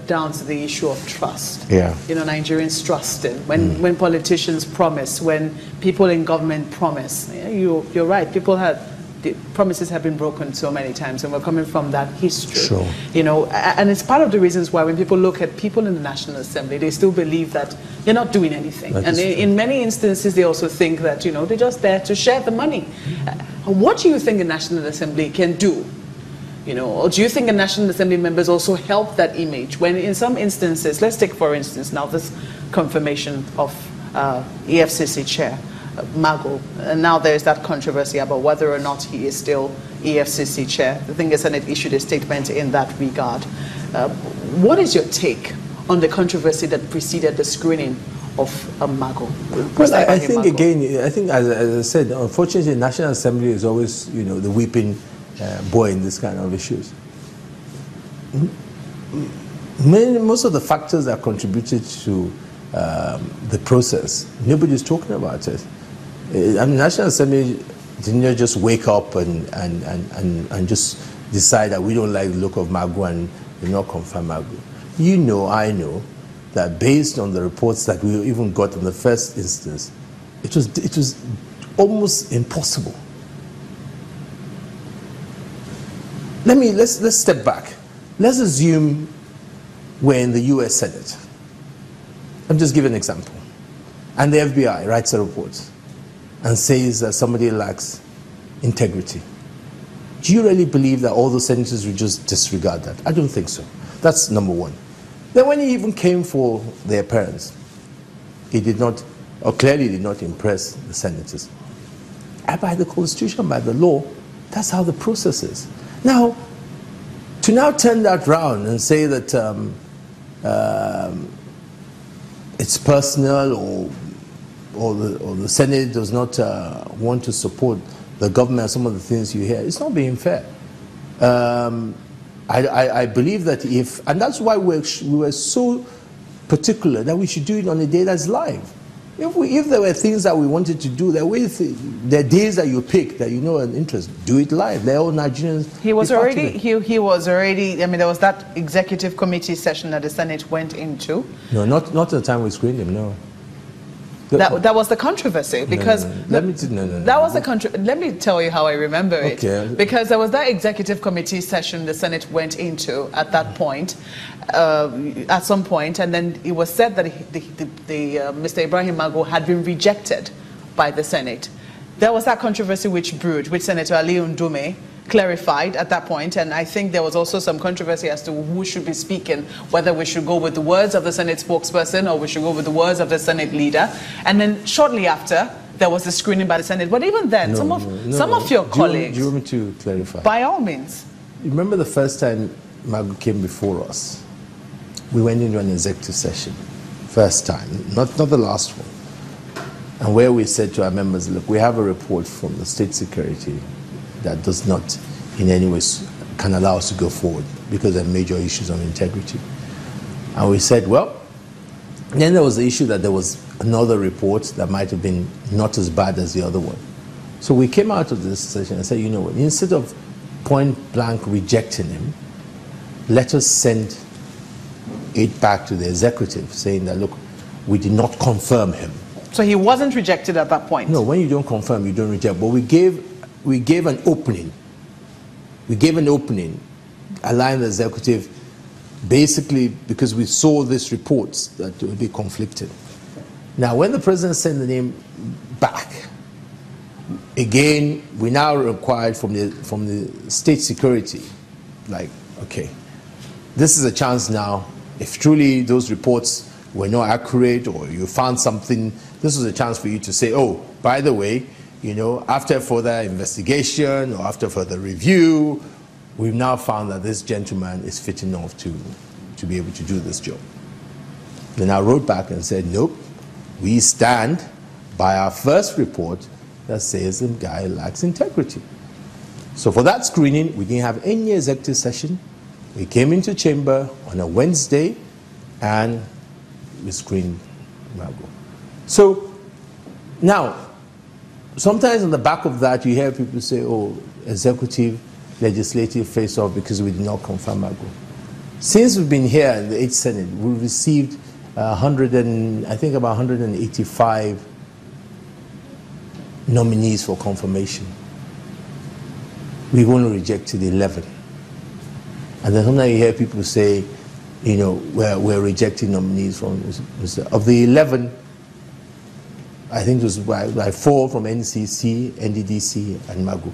down to the issue of trust. Yeah. You know, Nigerians trust in. When politicians promise, when people in government promise, you're right, the promises have been broken so many times, and we're coming from that history. Sure. You know, and it's part of the reasons why when people look at people in the National Assembly, they still believe that they're not doing anything. And in many instances, they also think that, you know, they're just there to share the money. What do you think the National Assembly can do? You know, or do you think the National Assembly members also help that image when in some instances, let's take for instance now this confirmation of EFCC chair, Magu, and now there's that controversy about whether or not he is still EFCC chair. I think the Senate issued a statement in that regard. What is your take on the controversy that preceded the screening of Magu? Well, I think Magu. Again, I think as I said, unfortunately, the National Assembly is always, you know, the weeping boy in this kind of issues. Most of the factors that contributed to the process, nobody's talking about it. I mean, the National Assembly didn't just wake up and just decide that we don't like the look of Magu and do not confirm Magu. You know, I know, that based on the reports that we even got in the first instance, it was almost impossible. Let's step back. Let's assume we're in the US Senate. I'll just give an example. And the FBI writes a report and says that somebody lacks integrity. Do you really believe that all the senators would just disregard that? I don't think so. That's number one. Then when he even came for the appearance, he did not, or clearly did not impress the senators. And by the Constitution, by the law, that's how the process is. Now, to now turn that round and say that it's personal or the Senate does not want to support the government and some of the things you hear, it's not being fair. I believe that and that's why we were so particular that we should do it on a day that's live. If there were things that we wanted to do, there are days that you pick that you know an interest, do it live. They're all Nigerians. He was already, I mean, there was that executive committee session that the Senate went into. No, not at the time we screened him, no. That was the controversy because let me tell you how I remember it. Okay. Because there was that executive committee session the Senate went into at that point, at some point, and then it was said that Mr. Ibrahim Magu had been rejected by the Senate. There was that controversy which brewed, which Senator Ali Ndume clarified at that point, and I think there was also some controversy as to who should be speaking, whether we should go with the words of the Senate spokesperson or we should go with the words of the Senate leader. And then shortly after, there was the screening by the Senate. But even then, some of your colleagues... Do you want me to clarify? By all means. Remember the first time Magu came before us? We went into an executive session. First time, not the last one. And where we said to our members, look, we have a report from the State Security that does not in any way can allow us to go forward because there are major issues on integrity. And we said, well, then there was the issue that there was another report that might have been not as bad as the other one. So we came out of this session and said, you know what, instead of point blank rejecting him, let us send it back to the executive saying that, look, we did not confirm him. So he wasn't rejected at that point? No, when you don't confirm, you don't reject. But we gave an opening. We gave an opening, allowing the executive, basically because we saw these reports that would be conflicted. Now, when the president sent the name back, again, we now required from the state security, like, okay, this is a chance now. If truly those reports were not accurate or you found something, this was a chance for you to say, oh, by the way, you know, after further investigation or after further review, we've now found that this gentleman is fit enough to be able to do this job. Then I wrote back and said, nope, we stand by our first report that says the guy lacks integrity. So for that screening, we didn't have any executive session. We came into chamber on a Wednesday and we screened Magu. So now, sometimes on the back of that, you hear people say, oh, executive, legislative face-off because we did not confirm Magu. Since we've been here in the 8th Senate, we've received about 185 nominees for confirmation. We've only rejected 11. And then sometimes you hear people say, you know, we're rejecting nominees from, of the 11, I think it was by 4 from NCC, NDDC, and Magu.